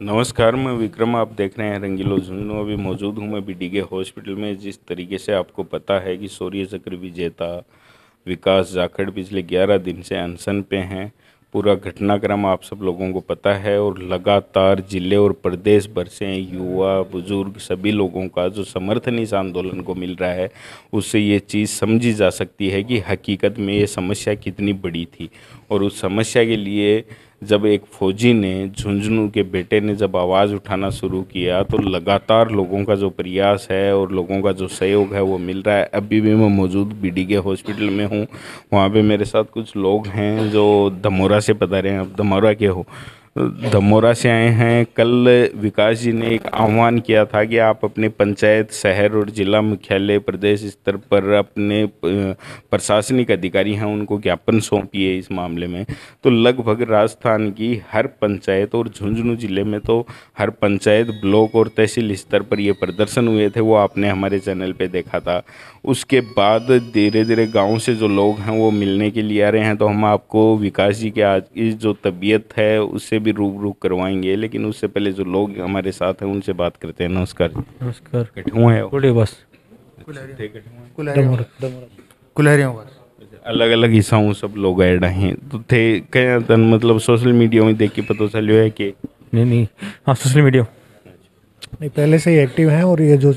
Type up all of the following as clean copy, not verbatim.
नमस्कार, मैं विक्रम। आप देख रहे हैं रंगीलो झुंझुनू। अभी मौजूद हूँ मैं बीडीके हॉस्पिटल में। जिस तरीके से आपको पता है कि शौर्य चक्र विजेता विकास जाखड़ पिछले 11 दिन से अनशन पे हैं। पूरा घटनाक्रम आप सब लोगों को पता है और लगातार जिले और प्रदेश भर से युवा बुजुर्ग सभी लोगों का जो समर्थन इस आंदोलन को मिल रहा है, उससे ये चीज़ समझी जा सकती है कि हकीकत में ये समस्या कितनी बड़ी थी। और उस समस्या के लिए जब एक फौजी ने, झुंझुनू के बेटे ने जब आवाज़ उठाना शुरू किया, तो लगातार लोगों का जो प्रयास है और लोगों का जो सहयोग है वो मिल रहा है। अभी भी मैं मौजूद बीडीके हॉस्पिटल में हूँ। वहाँ पे मेरे साथ कुछ लोग हैं जो धमोरा से पधारे हैं। अब धमोरा के हो, धमोरा से आए हैं। कल विकास जी ने एक आह्वान किया था कि आप अपने पंचायत, शहर और जिला मुख्यालय, प्रदेश स्तर पर अपने प्रशासनिक अधिकारी हैं उनको ज्ञापन सौंपिए इस मामले में। तो लगभग राजस्थान की हर पंचायत और झुंझुनू जिले में तो हर पंचायत, ब्लॉक और तहसील स्तर पर ये प्रदर्शन हुए थे, वो आपने हमारे चैनल पे देखा था। उसके बाद धीरे धीरे गाँव से जो लोग हैं वो मिलने के लिए आ रहे हैं। तो हम आपको विकास जी के आज की जो तबीयत है उससे भी रूबरू करवाएंगे, लेकिन उससे पहले जो लोग हमारे साथ हैं उनसे बात करते हैं। नमस्कार। नमस्कार। कठुआ है बोलिए बस। कुलहरियों बस। अलग अलग हिस्साओं सब लोग ऐड हैं तो थे क्या तन, मतलब सोशल मीडिया में देख के पता चलो है कि नहीं, हाँ सोशल मीडिया नहीं, पहले से ही एक्टिव हैं और ये जो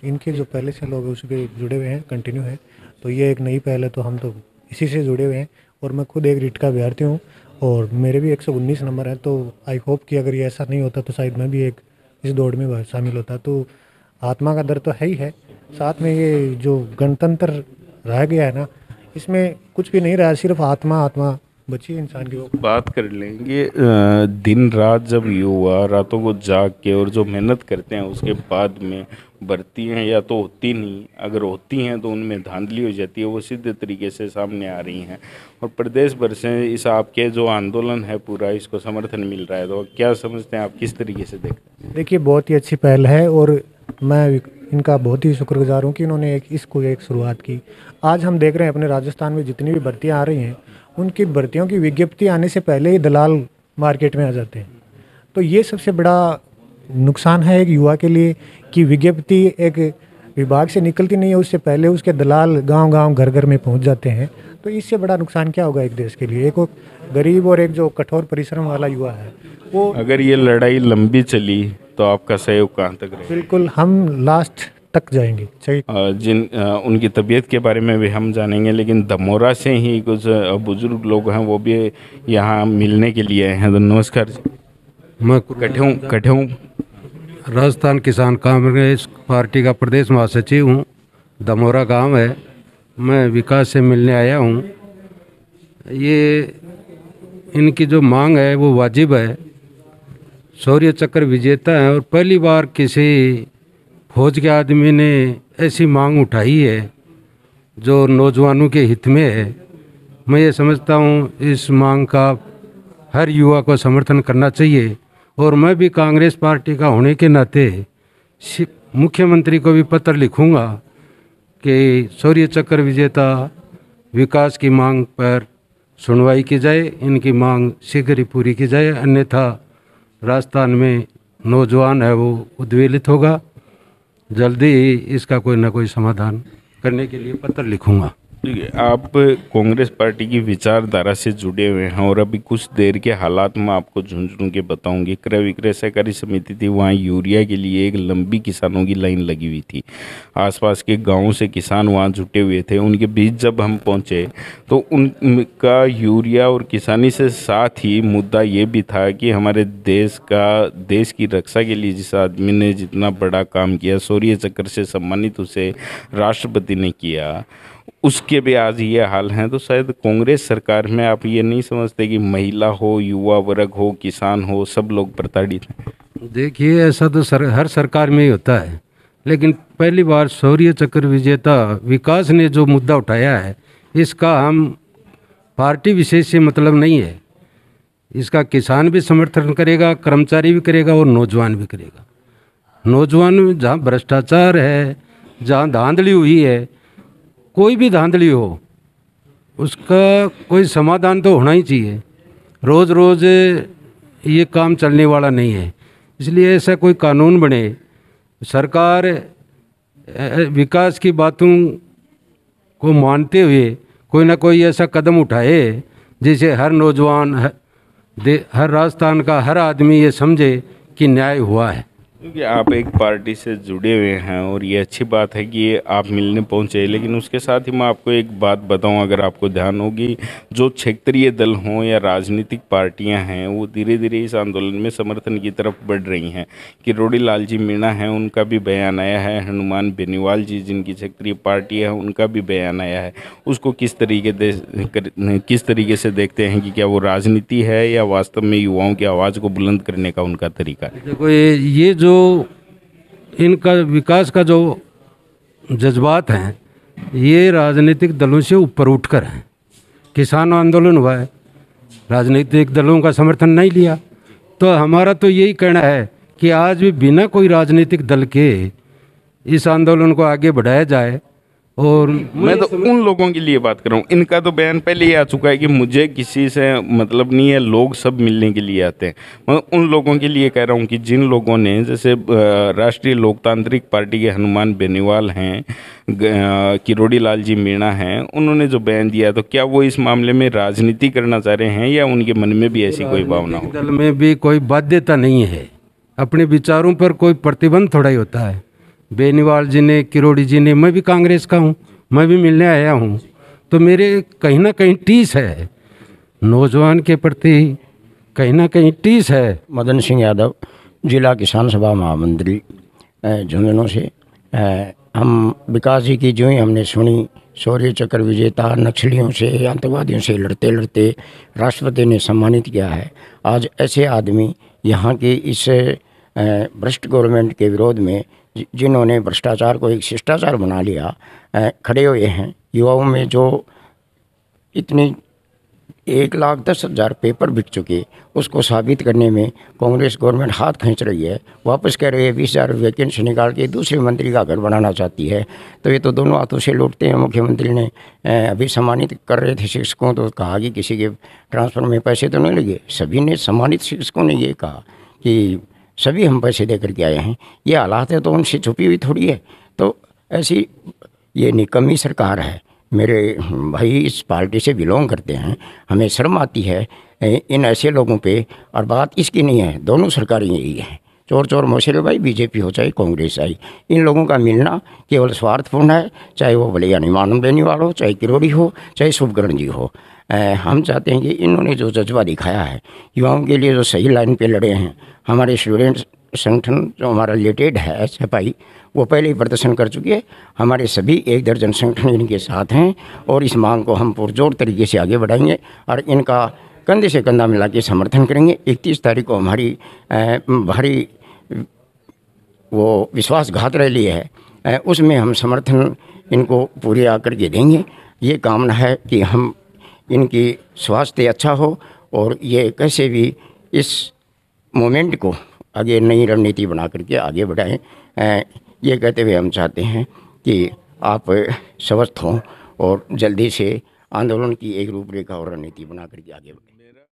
इनके जो पहले से लोग उसके जुड़े हुए हैं, कंटिन्यू है। तो ये एक नई पहल है, तो हम तो इसी से जुड़े हुए हैं। और मैं खुद एक रिट का अभ्यर्थी हूँ और मेरे भी 119 नंबर है। तो आई होप कि अगर ये ऐसा नहीं होता तो शायद मैं भी एक इस दौड़ में शामिल होता। तो आत्मा का दर्द तो है ही है, साथ में ये जो गणतंत्र रह गया है ना, इसमें कुछ भी नहीं रहा, सिर्फ आत्मा आत्मा बची है इंसान की। वो बात कर लेंगे। दिन रात जब युवा रातों को जाग के और जो मेहनत करते हैं उसके बाद में भर्ती हैं या तो होती नहीं, अगर होती हैं तो उनमें धांधली हो जाती है, वो सीधे तरीके से सामने आ रही हैं। और प्रदेश भर से इस आपके जो आंदोलन है पूरा, इसको समर्थन मिल रहा है। तो क्या समझते हैं आप, किस तरीके से देखते हैं? देखिए, बहुत ही अच्छी पहल है और मैं इनका बहुत ही शुक्रगुजार हूँ कि इन्होंने इसको एक शुरुआत की। आज हम देख रहे हैं अपने राजस्थान में जितनी भी भर्तियाँ आ रही हैं, उनकी भर्तियों की विज्ञप्ति आने से पहले ही दलाल मार्केट में आ जाते हैं। तो ये सबसे बड़ा नुकसान है एक युवा के लिए कि विज्ञप्ति एक विभाग से निकलती नहीं है, उससे पहले उसके दलाल गांव-गांव घर-घर में पहुंच जाते हैं। तो इससे बड़ा नुकसान क्या होगा एक देश के लिए? एक गरीब और एक जो कठोर परिश्रम वाला युवा है वो। अगर ये लड़ाई लंबी चली तो आपका सहयोग कहाँ तक रहेगा? बिल्कुल, हम लास्ट तक जाएंगे। सही। उनकी तबीयत के बारे में भी हम जानेंगे, लेकिन धमोरा से ही कुछ बुजुर्ग लोग हैं वो भी यहाँ मिलने के लिए आए हैं। तो नमस्कार जी। मैं कठेऊ राजस्थान किसान कांग्रेस पार्टी का प्रदेश महासचिव हूँ। धमोरा गांव है, मैं विकास से मिलने आया हूँ। ये इनकी जो मांग है वो वाजिब है। शौर्य चक्र विजेता है और पहली बार किसी फौज के आदमी ने ऐसी मांग उठाई है जो नौजवानों के हित में है। मैं ये समझता हूँ इस मांग का हर युवा को समर्थन करना चाहिए। और मैं भी कांग्रेस पार्टी का होने के नाते मुख्यमंत्री को भी पत्र लिखूंगा कि शौर्य चक्र विजेता विकास की मांग पर सुनवाई की जाए, इनकी मांग शीघ्र ही पूरी की जाए, अन्यथा राजस्थान में नौजवान है वो उद्वेलित होगा। जल्दी ही इसका कोई ना कोई समाधान करने के लिए पत्र लिखूंगा। आप कांग्रेस पार्टी की विचारधारा से जुड़े हुए हैं और अभी कुछ देर के हालात में आपको झुंझुनू के बताऊंगी। क्रय विक्रय सहकारी समिति थी, वहाँ यूरिया के लिए एक लंबी किसानों की लाइन लगी हुई थी। आसपास के गांवों से किसान वहाँ जुटे हुए थे। उनके बीच जब हम पहुँचे तो उनका यूरिया और किसानी से साथ ही मुद्दा ये भी था कि हमारे देश की रक्षा के लिए जिस आदमी ने जितना बड़ा काम किया, शौर्य चक्र से सम्मानित उसे राष्ट्रपति ने किया, उसके भी आज ये हाल हैं। तो शायद कांग्रेस सरकार में आप ये नहीं समझते कि महिला हो, युवा वर्ग हो, किसान हो, सब लोग प्रताड़ित हैं? देखिए, ऐसा तो हर सरकार में ही होता है, लेकिन पहली बार शौर्य चक्र विजेता विकास ने जो मुद्दा उठाया है, इसका हम पार्टी विशेष से मतलब नहीं है। इसका किसान भी समर्थन करेगा, कर्मचारी भी करेगा और नौजवान भी करेगा। नौजवान जहाँ भ्रष्टाचार है, जहाँ धांधली हुई है, कोई भी धांधली हो उसका कोई समाधान तो होना ही चाहिए। रोज़ रोज़ ये काम चलने वाला नहीं है। इसलिए ऐसा कोई कानून बने, सरकार विकास की बातों को मानते हुए कोई ना कोई ऐसा कदम उठाए जिसे हर नौजवान, हर राजस्थान का हर आदमी ये समझे कि न्याय हुआ है। क्योंकि आप एक पार्टी से जुड़े हुए हैं और ये अच्छी बात है कि ये आप मिलने पहुंचे, लेकिन उसके साथ ही मैं आपको एक बात बताऊं, अगर आपको ध्यान होगी, जो क्षेत्रीय दल हों या राजनीतिक पार्टियां हैं वो धीरे धीरे इस आंदोलन में समर्थन की तरफ बढ़ रही हैं। कि रोडी लाल जी मीणा हैं, उनका भी बयान आया है, हनुमान बेनीवाल जी जिनकी क्षेत्रीय पार्टी है उनका भी बयान आया है। उसको किस तरीके से देखते हैं कि क्या वो राजनीति है या वास्तव में युवाओं की आवाज़ को बुलंद करने का उनका तरीका है? देखो ये जो इनका विकास का जो जज्बात हैं, ये राजनीतिक दलों से ऊपर उठकर हैं। किसान आंदोलन हुआ है, राजनीतिक दलों का समर्थन नहीं लिया, तो हमारा तो यही कहना है कि आज भी बिना कोई राजनीतिक दल के इस आंदोलन को आगे बढ़ाया जाए। और मैं तो उन लोगों के लिए बात कर रहा हूँ, इनका तो बयान पहले ही आ चुका है कि मुझे किसी से मतलब नहीं है, लोग सब मिलने के लिए आते हैं। मैं उन लोगों के लिए कह रहा हूँ कि जिन लोगों ने, जैसे राष्ट्रीय लोकतांत्रिक पार्टी के हनुमान बेनीवाल हैं, किरोड़ी लाल जी मीणा हैं, उन्होंने जो बयान दिया, तो क्या वो इस मामले में राजनीति करना चाह रहे हैं या उनके मन में भी ऐसी कोई भावना हो? दल में भी कोई बाध्यता नहीं है, अपने विचारों पर कोई प्रतिबंध थोड़ा ही होता है। बेनीवाल जी ने, किरोड़ी जी ने, मैं भी कांग्रेस का हूँ, मैं भी मिलने आया हूँ, तो मेरे कहीं ना कहीं टीस है नौजवान के प्रति, कहीं ना कहीं टीस है। मदन सिंह यादव, जिला किसान सभा महामंत्री झुंझुनू से। हम विकास जी की जो ही हमने सुनी, शौर्य चक्र विजेता, नक्सलियों से, आतंकवादियों से लड़ते लड़ते राष्ट्रपति ने सम्मानित किया है। आज ऐसे आदमी यहाँ के इस भ्रष्ट गवर्नमेंट के विरोध में, जिन्होंने भ्रष्टाचार को एक शिष्टाचार बना लिया, खड़े हुए हैं। युवाओं में जो इतनी 1,10,000 पेपर बिक चुके, उसको साबित करने में कांग्रेस गवर्नमेंट हाथ खींच रही है। वापस कह रही है 20,000 वैकेंसी निकाल के दूसरे मंत्री का घर बनाना चाहती है। तो ये तो दोनों हाथों से लूटते हैं। मुख्यमंत्री ने अभी सम्मानित कर रहे थे शिक्षकों, तो कहा कि किसी के ट्रांसफ़र में पैसे तो नहीं लगे। सभी ने, सम्मानित शिक्षकों ने ये कहा कि सभी हम पैसे दे करके आए हैं। ये हालात है तो उनसे छुपी हुई थोड़ी है। तो ऐसी ये निकम्मी सरकार है। मेरे भाई इस पार्टी से बिलोंग करते हैं, हमें शर्म आती है इन ऐसे लोगों पे। और बात इसकी नहीं है, दोनों सरकारें यही हैं, चोर चोर मौसेरे भाई, बीजेपी हो चाहे कांग्रेस आई। इन लोगों का मिलना केवल स्वार्थपूर्ण है, चाहे वो भले हनुमान बेनीवाल हो, चाहे किरोड़ी हो, चाहे शुभकरण जी हो। हम चाहते हैं कि इन्होंने जो जज्बा दिखाया है, युवाओं के लिए जो सही लाइन पे लड़े हैं। हमारे स्टूडेंट संगठन जो हमारा रिलेटेड है SFI, वो पहले ही प्रदर्शन कर चुकी है। हमारे सभी 1 दर्जन संगठन इनके साथ हैं और इस मांग को हम पुरजोर तरीके से आगे बढ़ाएंगे और इनका कंधे से कंधा मिला के समर्थन करेंगे। 31 तारीख को हमारी भारी वो विश्वासघात रैली है, उसमें हम समर्थन इनको पूरे आकर के देंगे। ये कामना है कि हम इनकी स्वास्थ्य अच्छा हो और ये कैसे भी इस मोमेंट को आगे नई रणनीति बना करके आगे बढ़ाएं। ये कहते हुए हम चाहते हैं कि आप स्वस्थ हों और जल्दी से आंदोलन की एक रूपरेखा और रणनीति बना करके आगे बढ़ें।